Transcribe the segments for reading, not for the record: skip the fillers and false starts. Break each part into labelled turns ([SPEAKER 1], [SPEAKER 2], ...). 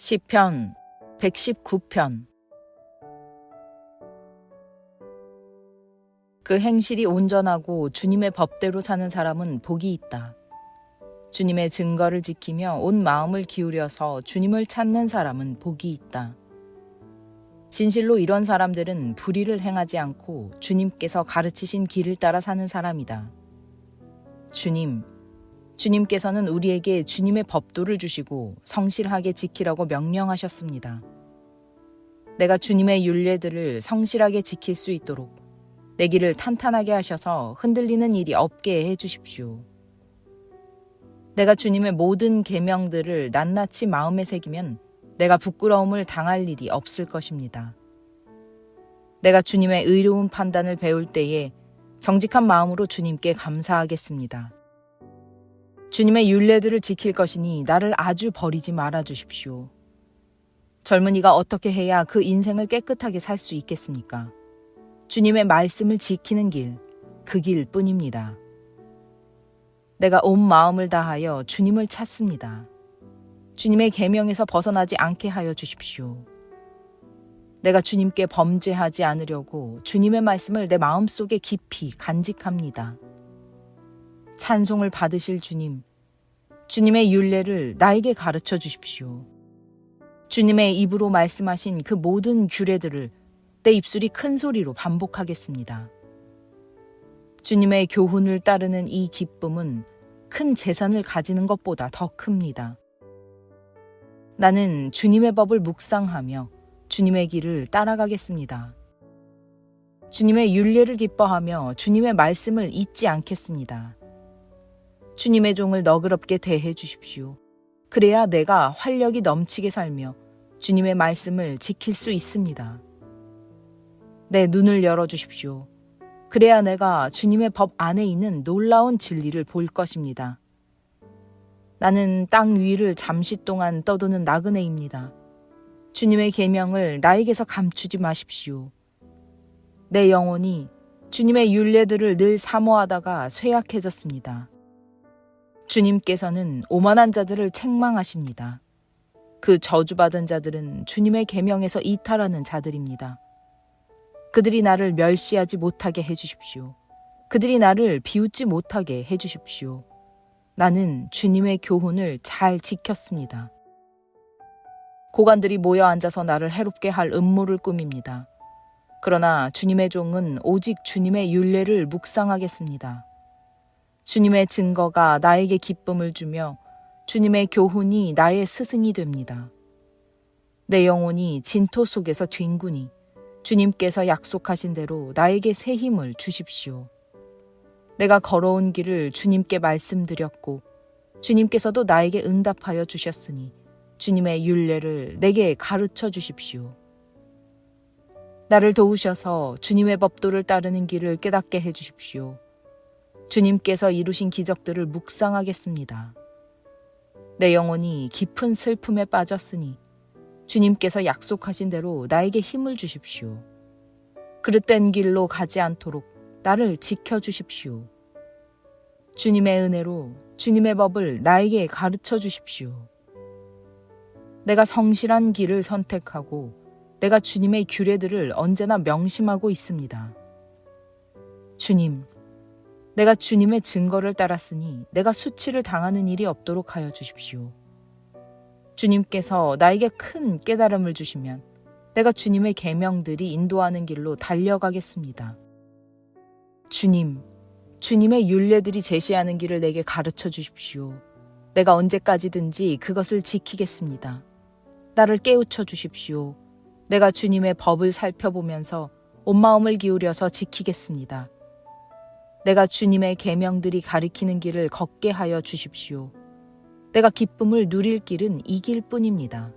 [SPEAKER 1] 시편 119편. 그 행실이 온전하고 주님의 법대로 사는 사람은 복이 있다. 주님의 증거를 지키며 온 마음을 기울여서 주님을 찾는 사람은 복이 있다. 진실로 이런 사람들은 불의를 행하지 않고 주님께서 가르치신 길을 따라 사는 사람이다. 주님께서는 우리에게 주님의 법도를 주시고 성실하게 지키라고 명령하셨습니다. 내가 주님의 율례들을 성실하게 지킬 수 있도록 내 길을 탄탄하게 하셔서 흔들리는 일이 없게 해주십시오. 내가 주님의 모든 계명들을 낱낱이 마음에 새기면 내가 부끄러움을 당할 일이 없을 것입니다. 내가 주님의 의로운 판단을 배울 때에 정직한 마음으로 주님께 감사하겠습니다. 주님의 율례들을 지킬 것이니 나를 아주 버리지 말아 주십시오. 젊은이가 어떻게 해야 그 인생을 깨끗하게 살 수 있겠습니까? 주님의 말씀을 지키는 길, 그 길뿐입니다. 내가 온 마음을 다하여 주님을 찾습니다. 주님의 계명에서 벗어나지 않게 하여 주십시오. 내가 주님께 범죄하지 않으려고 주님의 말씀을 내 마음속에 깊이 간직합니다. 찬송을 받으실 주님의 율례를 나에게 가르쳐 주십시오. 주님의 입으로 말씀하신 그 모든 규례들을 내 입술이 큰 소리로 반복하겠습니다. 주님의 교훈을 따르는 이 기쁨은 큰 재산을 가지는 것보다 더 큽니다. 나는 주님의 법을 묵상하며 주님의 길을 따라가겠습니다. 주님의 율례를 기뻐하며 주님의 말씀을 잊지 않겠습니다. 주님의 종을 너그럽게 대해 주십시오. 그래야 내가 활력이 넘치게 살며 주님의 말씀을 지킬 수 있습니다. 내 눈을 열어주십시오. 그래야 내가 주님의 법 안에 있는 놀라운 진리를 볼 것입니다. 나는 땅 위를 잠시 동안 떠도는 나그네입니다. 주님의 계명을 나에게서 감추지 마십시오. 내 영혼이 주님의 율례들을 늘 사모하다가 쇠약해졌습니다. 주님께서는 오만한 자들을 책망하십니다. 그 저주받은 자들은 주님의 계명에서 이탈하는 자들입니다. 그들이 나를 멸시하지 못하게 해주십시오. 그들이 나를 비웃지 못하게 해주십시오. 나는 주님의 교훈을 잘 지켰습니다. 고관들이 모여 앉아서 나를 해롭게 할 음모를 꾸밉니다. 그러나 주님의 종은 오직 주님의 율례를 묵상하겠습니다. 주님의 증거가 나에게 기쁨을 주며 주님의 교훈이 나의 스승이 됩니다. 내 영혼이 진토 속에서 뒹구니 주님께서 약속하신 대로 나에게 새 힘을 주십시오. 내가 걸어온 길을 주님께 말씀드렸고 주님께서도 나에게 응답하여 주셨으니 주님의 율례를 내게 가르쳐 주십시오. 나를 도우셔서 주님의 법도를 따르는 길을 깨닫게 해 주십시오. 주님께서 이루신 기적들을 묵상하겠습니다. 내 영혼이 깊은 슬픔에 빠졌으니 주님께서 약속하신 대로 나에게 힘을 주십시오. 그릇된 길로 가지 않도록 나를 지켜주십시오. 주님의 은혜로 주님의 법을 나에게 가르쳐 주십시오. 내가 성실한 길을 선택하고 내가 주님의 규례들을 언제나 명심하고 있습니다. 주님, 내가 주님의 증거를 따랐으니 내가 수치를 당하는 일이 없도록 하여 주십시오. 주님께서 나에게 큰 깨달음을 주시면 내가 주님의 계명들이 인도하는 길로 달려가겠습니다. 주님의 율례들이 제시하는 길을 내게 가르쳐 주십시오. 내가 언제까지든지 그것을 지키겠습니다. 나를 깨우쳐 주십시오. 내가 주님의 법을 살펴보면서 온 마음을 기울여서 지키겠습니다. 내가 주님의 계명들이 가리키는 길을 걷게 하여 주십시오. 내가 기쁨을 누릴 길은 이 길뿐입니다.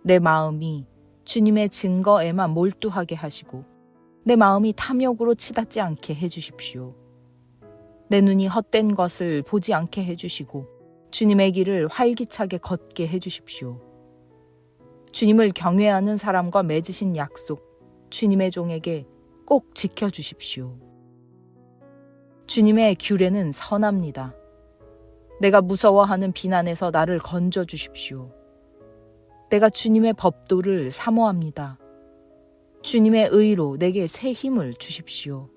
[SPEAKER 1] 내 마음이 주님의 증거에만 몰두하게 하시고 내 마음이 탐욕으로 치닫지 않게 해주십시오. 내 눈이 헛된 것을 보지 않게 해주시고 주님의 길을 활기차게 걷게 해주십시오. 주님을 경외하는 사람과 맺으신 약속, 주님의 종에게 꼭 지켜주십시오. 주님의 규례는 선합니다. 내가 무서워하는 비난에서 나를 건져 주십시오. 내가 주님의 법도를 사모합니다. 주님의 의로 내게 새 힘을 주십시오.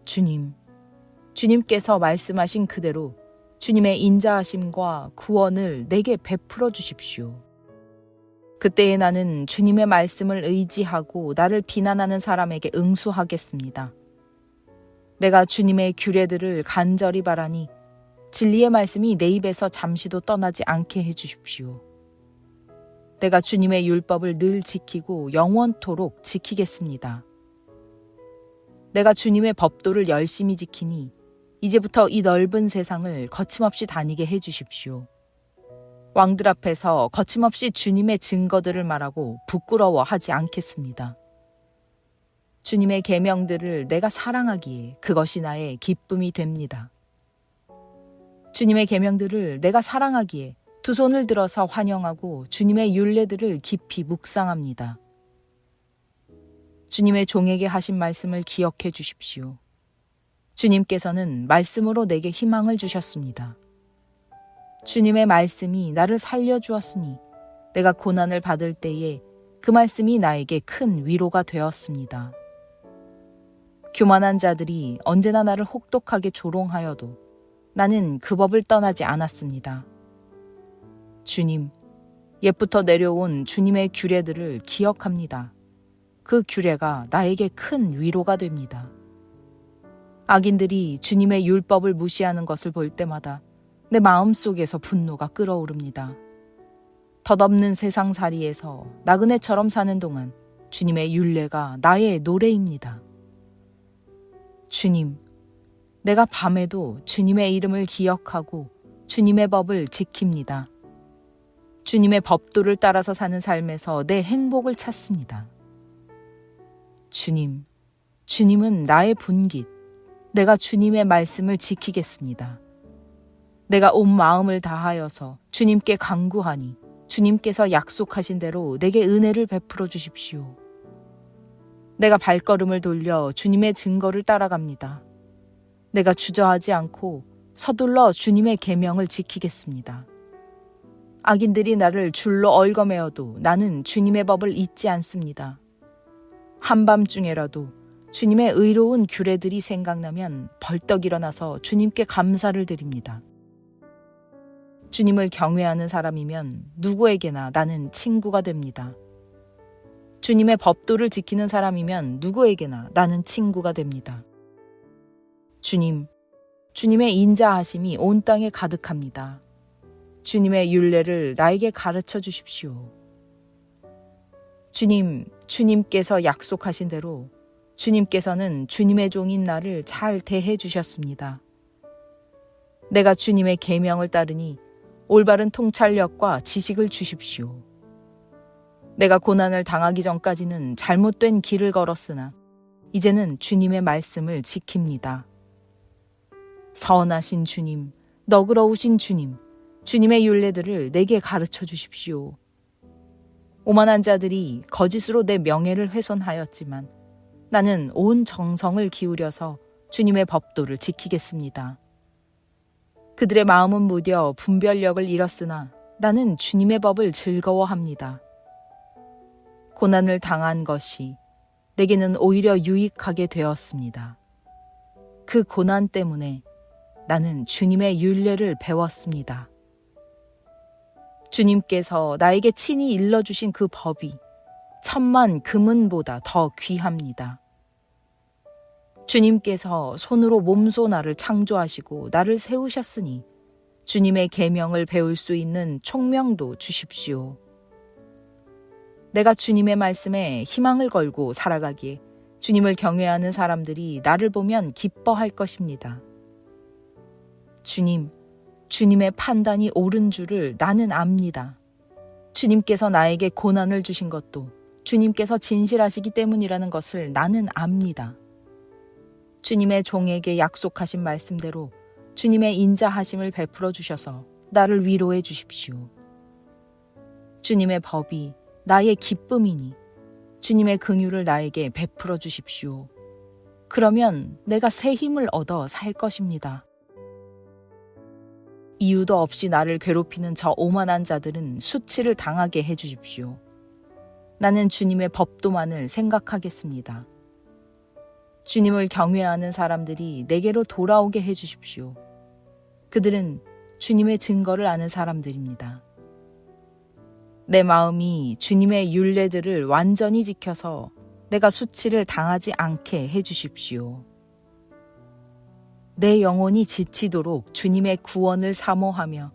[SPEAKER 1] 주님, 주님께서 말씀하신 그대로 주님의 인자하심과 구원을 내게 베풀어 주십시오. 그때에 나는 주님의 말씀을 의지하고 나를 비난하는 사람에게 응수하겠습니다. 내가 주님의 규례들을 간절히 바라니 진리의 말씀이 내 입에서 잠시도 떠나지 않게 해주십시오. 내가 주님의 율법을 늘 지키고 영원토록 지키겠습니다. 내가 주님의 법도를 열심히 지키니 이제부터 이 넓은 세상을 거침없이 다니게 해주십시오. 왕들 앞에서 거침없이 주님의 증거들을 말하고 부끄러워하지 않겠습니다. 주님의 계명들을 내가 사랑하기에 그것이 나의 기쁨이 됩니다. 주님의 계명들을 내가 사랑하기에 두 손을 들어서 환영하고 주님의 율례들을 깊이 묵상합니다. 주님의 종에게 하신 말씀을 기억해 주십시오. 주님께서는 말씀으로 내게 희망을 주셨습니다. 주님의 말씀이 나를 살려주었으니 내가 고난을 받을 때에 그 말씀이 나에게 큰 위로가 되었습니다. 교만한 자들이 언제나 나를 혹독하게 조롱하여도 나는 그 법을 떠나지 않았습니다. 주님, 옛부터 내려온 주님의 규례들을 기억합니다. 그 규례가 나에게 큰 위로가 됩니다. 악인들이 주님의 율법을 무시하는 것을 볼 때마다 내 마음속에서 분노가 끓어오릅니다. 덧없는 세상살이에서 나그네처럼 사는 동안 주님의 율례가 나의 노래입니다. 주님, 내가 밤에도 주님의 이름을 기억하고 주님의 법을 지킵니다. 주님의 법도를 따라서 사는 삶에서 내 행복을 찾습니다. 주님, 주님은 나의 분깃. 내가 주님의 말씀을 지키겠습니다. 내가 온 마음을 다하여서 주님께 간구하니 주님께서 약속하신 대로 내게 은혜를 베풀어 주십시오. 내가 발걸음을 돌려 주님의 증거를 따라갑니다. 내가 주저하지 않고 서둘러 주님의 계명을 지키겠습니다. 악인들이 나를 줄로 얽어매어도 나는 주님의 법을 잊지 않습니다. 한밤중에라도 주님의 의로운 규례들이 생각나면 벌떡 일어나서 주님께 감사를 드립니다. 주님을 경외하는 사람이면 누구에게나 나는 친구가 됩니다. 주님의 법도를 지키는 사람이면 누구에게나 나는 친구가 됩니다. 주님, 주님의 인자하심이 온 땅에 가득합니다. 주님의 율례를 나에게 가르쳐 주십시오. 주님, 주님께서 약속하신 대로 주님께서는 주님의 종인 나를 잘 대해 주셨습니다. 내가 주님의 계명을 따르니 올바른 통찰력과 지식을 주십시오. 내가 고난을 당하기 전까지는 잘못된 길을 걸었으나 이제는 주님의 말씀을 지킵니다. 선하신 주님, 너그러우신 주님, 주님의 율례들을 내게 가르쳐 주십시오. 오만한 자들이 거짓으로 내 명예를 훼손하였지만 나는 온 정성을 기울여서 주님의 법도를 지키겠습니다. 그들의 마음은 무뎌 분별력을 잃었으나 나는 주님의 법을 즐거워합니다. 고난을 당한 것이 내게는 오히려 유익하게 되었습니다. 그 고난 때문에 나는 주님의 율례를 배웠습니다. 주님께서 나에게 친히 일러주신 그 법이 천만 금은보다 더 귀합니다. 주님께서 손으로 몸소 나를 창조하시고 나를 세우셨으니 주님의 계명을 배울 수 있는 총명도 주십시오. 내가 주님의 말씀에 희망을 걸고 살아가기에 주님을 경외하는 사람들이 나를 보면 기뻐할 것입니다. 주님, 주님의 판단이 옳은 줄을 나는 압니다. 주님께서 나에게 고난을 주신 것도 주님께서 진실하시기 때문이라는 것을 나는 압니다. 주님의 종에게 약속하신 말씀대로 주님의 인자하심을 베풀어 주셔서 나를 위로해 주십시오. 주님의 법이 나의 기쁨이니 주님의 긍휼을 나에게 베풀어 주십시오. 그러면 내가 새 힘을 얻어 살 것입니다. 이유도 없이 나를 괴롭히는 저 오만한 자들은 수치를 당하게 해주십시오. 나는 주님의 법도만을 생각하겠습니다. 주님을 경외하는 사람들이 내게로 돌아오게 해주십시오. 그들은 주님의 증거를 아는 사람들입니다. 내 마음이 주님의 율례들을 완전히 지켜서 내가 수치를 당하지 않게 해주십시오. 내 영혼이 지치도록 주님의 구원을 사모하며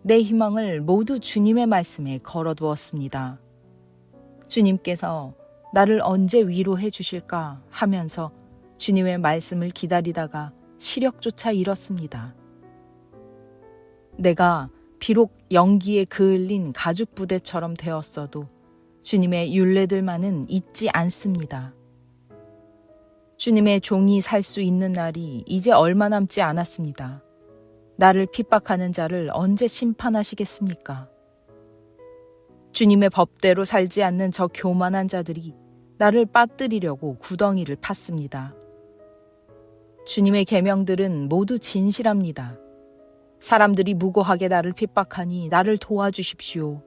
[SPEAKER 1] 내 희망을 모두 주님의 말씀에 걸어두었습니다. 주님께서 나를 언제 위로해 주실까 하면서 주님의 말씀을 기다리다가 시력조차 잃었습니다. 내가 비록 연기에 그을린 가죽 부대처럼 되었어도 주님의 율례들만은 잊지 않습니다. 주님의 종이 살 수 있는 날이 이제 얼마 남지 않았습니다. 나를 핍박하는 자를 언제 심판하시겠습니까? 주님의 법대로 살지 않는 저 교만한 자들이 나를 빠뜨리려고 구덩이를 팠습니다. 주님의 계명들은 모두 진실합니다. 사람들이 무고하게 나를 핍박하니 나를 도와주십시오.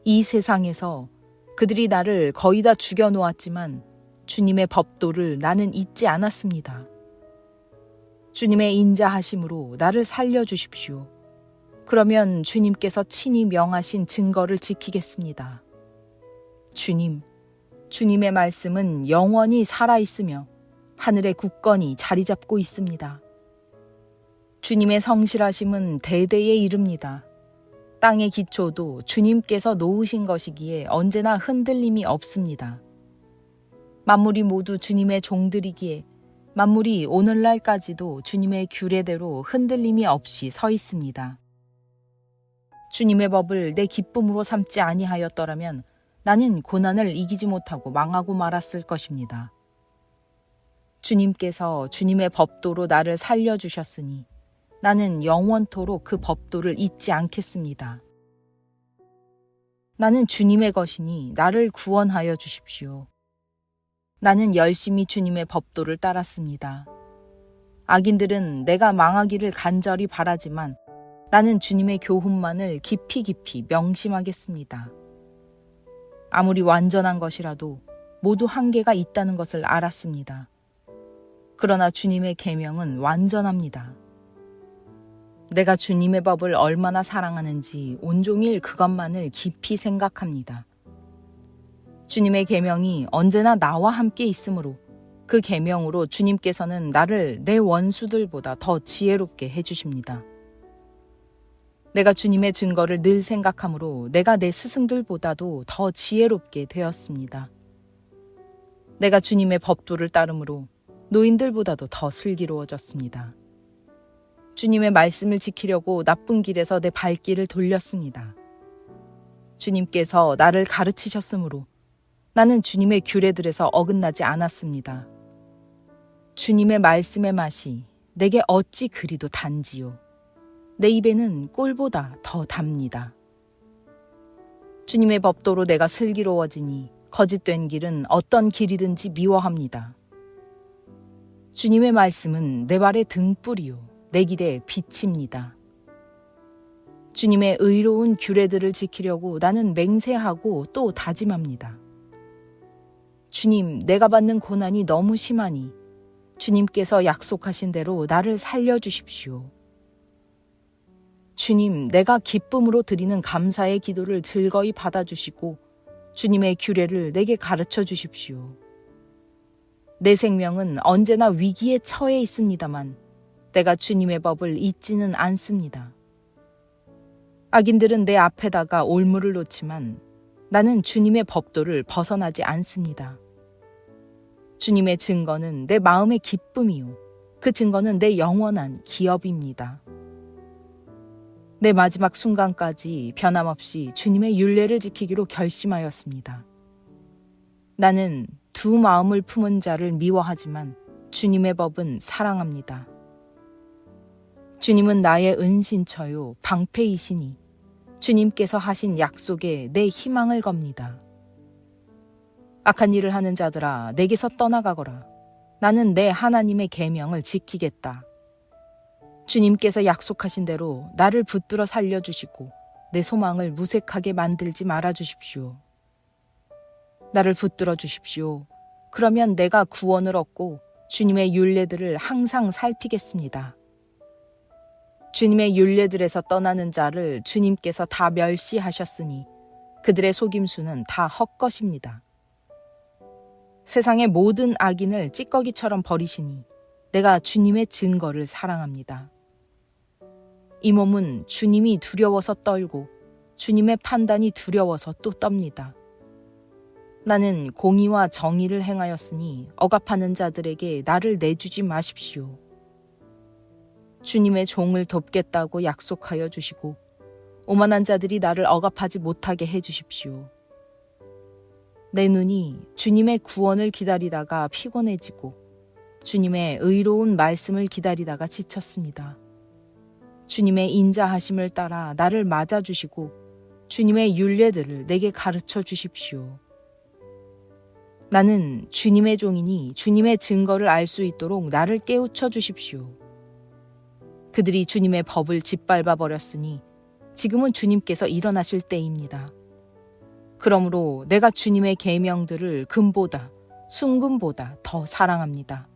[SPEAKER 1] 이 세상에서 그들이 나를 거의 다 죽여놓았지만 주님의 법도를 나는 잊지 않았습니다. 주님의 인자하심으로 나를 살려주십시오. 그러면 주님께서 친히 명하신 증거를 지키겠습니다. 주님의 말씀은 영원히 살아있으며 하늘에 굳건히 자리 잡고 있습니다. 주님의 성실하심은 대대에 이릅니다. 땅의 기초도 주님께서 놓으신 것이기에 언제나 흔들림이 없습니다. 만물이 모두 주님의 종들이기에 만물이 오늘날까지도 주님의 규례대로 흔들림이 없이 서 있습니다. 주님의 법을 내 기쁨으로 삼지 아니하였더라면 나는 고난을 이기지 못하고 망하고 말았을 것입니다. 주님께서 주님의 법도로 나를 살려주셨으니 나는 영원토록 그 법도를 잊지 않겠습니다. 나는 주님의 것이니 나를 구원하여 주십시오. 나는 열심히 주님의 법도를 따랐습니다. 악인들은 내가 망하기를 간절히 바라지만 나는 주님의 교훈만을 깊이 명심하겠습니다. 아무리 완전한 것이라도 모두 한계가 있다는 것을 알았습니다. 그러나 주님의 계명은 완전합니다. 내가 주님의 법을 얼마나 사랑하는지 온종일 그것만을 깊이 생각합니다. 주님의 계명이 언제나 나와 함께 있으므로 그 계명으로 주님께서는 나를 내 원수들보다 더 지혜롭게 해주십니다. 내가 주님의 증거를 늘 생각하므로 내가 내 스승들보다도 더 지혜롭게 되었습니다. 내가 주님의 법도를 따르므로 노인들보다도 더 슬기로워졌습니다. 주님의 말씀을 지키려고 나쁜 길에서 내 발길을 돌렸습니다. 주님께서 나를 가르치셨으므로 나는 주님의 규례들에서 어긋나지 않았습니다. 주님의 말씀의 맛이 내게 어찌 그리도 단지요. 내 입에는 꿀보다 더 답니다. 주님의 법도로 내가 슬기로워지니 거짓된 길은 어떤 길이든지 미워합니다. 주님의 말씀은 내 발의 등불이요 내 길의 빛입니다. 주님의 의로운 규례들을 지키려고 나는 맹세하고 또 다짐합니다. 주님, 내가 받는 고난이 너무 심하니 주님께서 약속하신 대로 나를 살려주십시오. 주님, 내가 기쁨으로 드리는 감사의 기도를 즐거이 받아주시고 주님의 규례를 내게 가르쳐 주십시오. 내 생명은 언제나 위기에 처해 있습니다만 내가 주님의 법을 잊지는 않습니다. 악인들은 내 앞에다가 올무를 놓지만 나는 주님의 법도를 벗어나지 않습니다. 주님의 증거는 내 마음의 기쁨이요. 그 증거는 내 영원한 기업입니다. 내 마지막 순간까지 변함없이 주님의 율례를 지키기로 결심하였습니다. 나는 두 마음을 품은 자를 미워하지만 주님의 법은 사랑합니다. 주님은 나의 은신처요 방패이시니 주님께서 하신 약속에 내 희망을 겁니다. 악한 일을 하는 자들아 내게서 떠나가거라. 나는 내 하나님의 계명을 지키겠다. 주님께서 약속하신 대로 나를 붙들어 살려주시고 내 소망을 무색하게 만들지 말아주십시오. 나를 붙들어 주십시오. 그러면 내가 구원을 얻고 주님의 율례들을 항상 살피겠습니다. 주님의 율례들에서 떠나는 자를 주님께서 다 멸시하셨으니 그들의 속임수는 다 헛것입니다. 세상의 모든 악인을 찌꺼기처럼 버리시니 내가 주님의 증거를 사랑합니다. 이 몸은 주님이 두려워서 떨고 주님의 판단이 두려워서 또 떱니다. 나는 공의와 정의를 행하였으니 억압하는 자들에게 나를 내주지 마십시오. 주님의 종을 돕겠다고 약속하여 주시고 오만한 자들이 나를 억압하지 못하게 해주십시오. 내 눈이 주님의 구원을 기다리다가 피곤해지고 주님의 의로운 말씀을 기다리다가 지쳤습니다. 주님의 인자하심을 따라 나를 맞아주시고 주님의 율례들을 내게 가르쳐 주십시오. 나는 주님의 종이니 주님의 증거를 알 수 있도록 나를 깨우쳐 주십시오. 그들이 주님의 법을 짓밟아 버렸으니 지금은 주님께서 일어나실 때입니다. 그러므로 내가 주님의 계명들을 금보다 순금보다 더 사랑합니다.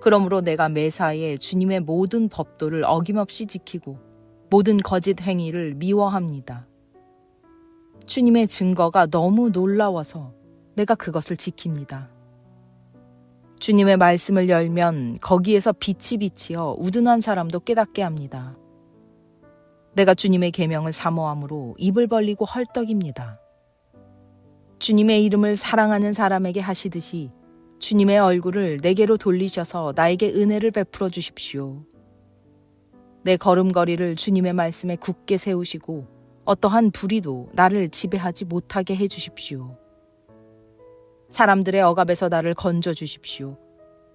[SPEAKER 1] 그러므로 내가 매사에 주님의 모든 법도를 어김없이 지키고 모든 거짓 행위를 미워합니다. 주님의 증거가 너무 놀라워서 내가 그것을 지킵니다. 주님의 말씀을 열면 거기에서 빛이 비치어 우둔한 사람도 깨닫게 합니다. 내가 주님의 계명을 사모함으로 입을 벌리고 헐떡입니다. 주님의 이름을 사랑하는 사람에게 하시듯이 주님의 얼굴을 내게로 돌리셔서 나에게 은혜를 베풀어 주십시오. 내 걸음걸이를 주님의 말씀에 굳게 세우시고 어떠한 불의도 나를 지배하지 못하게 해 주십시오. 사람들의 억압에서 나를 건져 주십시오.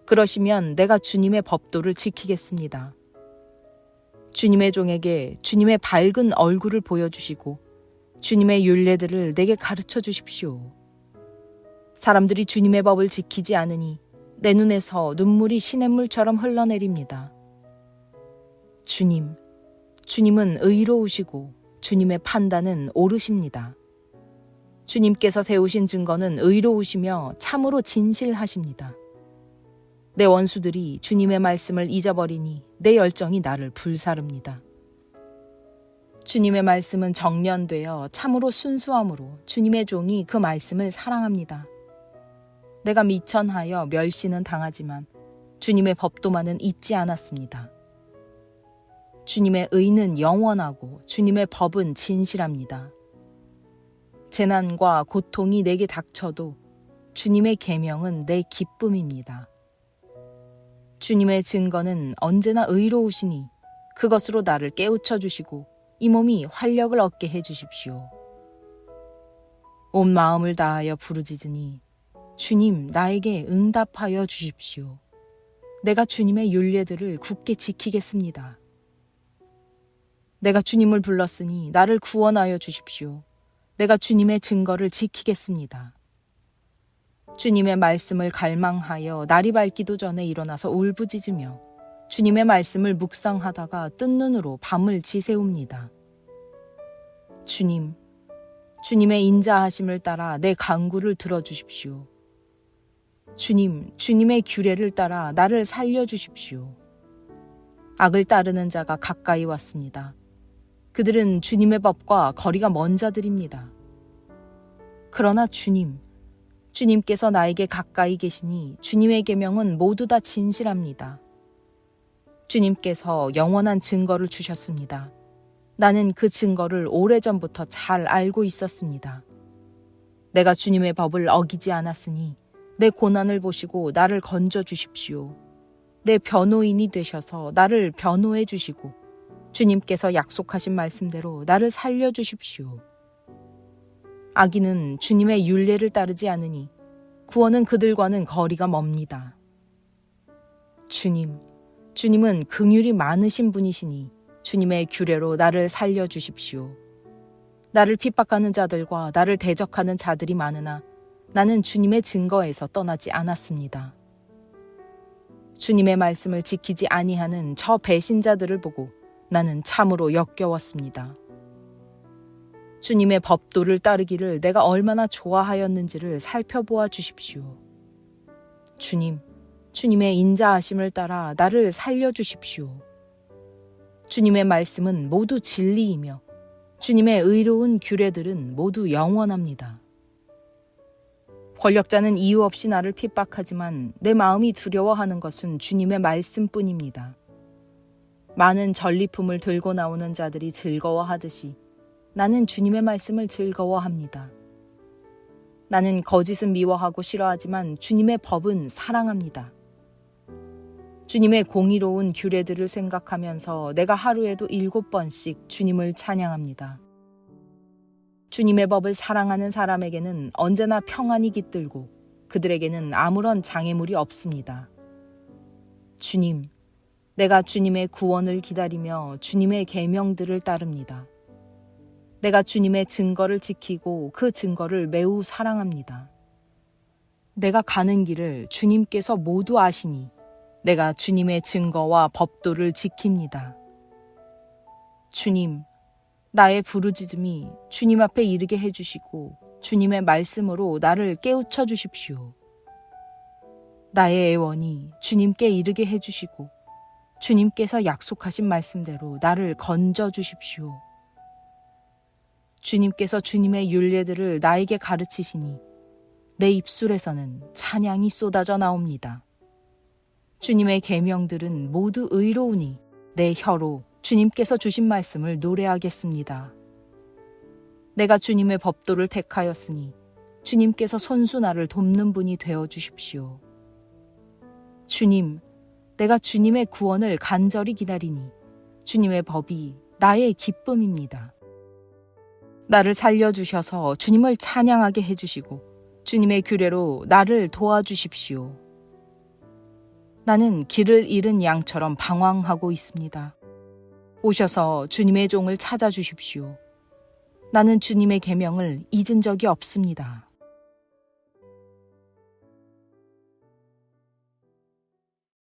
[SPEAKER 1] 그러시면 내가 주님의 법도를 지키겠습니다. 주님의 종에게 주님의 밝은 얼굴을 보여주시고 주님의 율례들을 내게 가르쳐 주십시오. 사람들이 주님의 법을 지키지 않으니 내 눈에서 눈물이 시냇물처럼 흘러내립니다. 주님은 의로우시고 주님의 판단은 옳으십니다. 주님께서 세우신 증거는 의로우시며 참으로 진실하십니다. 내 원수들이 주님의 말씀을 잊어버리니 내 열정이 나를 불사릅니다. 주님의 말씀은 정련되어 참으로 순수함으로 주님의 종이 그 말씀을 사랑합니다. 내가 미천하여 멸시는 당하지만 주님의 법도만은 잊지 않았습니다. 주님의 의는 영원하고 주님의 법은 진실합니다. 재난과 고통이 내게 닥쳐도 주님의 계명은 내 기쁨입니다. 주님의 증거는 언제나 의로우시니 그것으로 나를 깨우쳐 주시고 이 몸이 활력을 얻게 해 주십시오. 온 마음을 다하여 부르짖으니 주님 나에게 응답하여 주십시오. 내가 주님의 율례들을 굳게 지키겠습니다. 내가 주님을 불렀으니 나를 구원하여 주십시오. 내가 주님의 증거를 지키겠습니다. 주님의 말씀을 갈망하여 날이 밝기도 전에 일어나서 울부짖으며 주님의 말씀을 묵상하다가 뜬 눈으로 밤을 지새웁니다. 주님의 인자하심을 따라 내 간구를 들어주십시오. 주님의 규례를 따라 나를 살려주십시오. 악을 따르는 자가 가까이 왔습니다. 그들은 주님의 법과 거리가 먼 자들입니다. 그러나 주님께서 나에게 가까이 계시니 주님의 계명은 모두 다 진실합니다. 주님께서 영원한 증거를 주셨습니다. 나는 그 증거를 오래전부터 잘 알고 있었습니다. 내가 주님의 법을 어기지 않았으니 내 고난을 보시고 나를 건져 주십시오. 내 변호인이 되셔서 나를 변호해 주시고 주님께서 약속하신 말씀대로 나를 살려 주십시오. 악인은 주님의 율례를 따르지 않으니 구원은 그들과는 거리가 멉니다. 주님은 긍휼이 많으신 분이시니 주님의 규례로 나를 살려 주십시오. 나를 핍박하는 자들과 나를 대적하는 자들이 많으나 나는 주님의 증거에서 떠나지 않았습니다. 주님의 말씀을 지키지 아니하는 저 배신자들을 보고 나는 참으로 역겨웠습니다. 주님의 법도를 따르기를 내가 얼마나 좋아하였는지를 살펴보아 주십시오. 주님의 인자하심을 따라 나를 살려주십시오. 주님의 말씀은 모두 진리이며 주님의 의로운 규례들은 모두 영원합니다. 권력자는 이유 없이 나를 핍박하지만 내 마음이 두려워하는 것은 주님의 말씀뿐입니다. 많은 전리품을 들고 나오는 자들이 즐거워하듯이 나는 주님의 말씀을 즐거워합니다. 나는 거짓은 미워하고 싫어하지만 주님의 법은 사랑합니다. 주님의 공의로운 규례들을 생각하면서 내가 하루에도 7번씩 주님을 찬양합니다. 주님의 법을 사랑하는 사람에게는 언제나 평안이 깃들고 그들에게는 아무런 장애물이 없습니다. 주님, 내가 주님의 구원을 기다리며 주님의 계명들을 따릅니다. 내가 주님의 증거를 지키고 그 증거를 매우 사랑합니다. 내가 가는 길을 주님께서 모두 아시니 내가 주님의 증거와 법도를 지킵니다. 주님, 나의 부르짖음이 주님 앞에 이르게 해주시고 주님의 말씀으로 나를 깨우쳐 주십시오. 나의 애원이 주님께 이르게 해주시고 주님께서 약속하신 말씀대로 나를 건져 주십시오. 주님께서 주님의 율례들을 나에게 가르치시니 내 입술에서는 찬양이 쏟아져 나옵니다. 주님의 계명들은 모두 의로우니 내 혀로 주님께서 주신 말씀을 노래하겠습니다. 내가 주님의 법도를 택하였으니 주님께서 손수 나를 돕는 분이 되어 주십시오. 주님, 내가 주님의 구원을 간절히 기다리니 주님의 법이 나의 기쁨입니다. 나를 살려주셔서 주님을 찬양하게 해주시고 주님의 규례로 나를 도와주십시오. 나는 길을 잃은 양처럼 방황하고 있습니다. 오셔서 주님의 종을 찾아주십시오. 나는 주님의 계명을 잊은 적이 없습니다.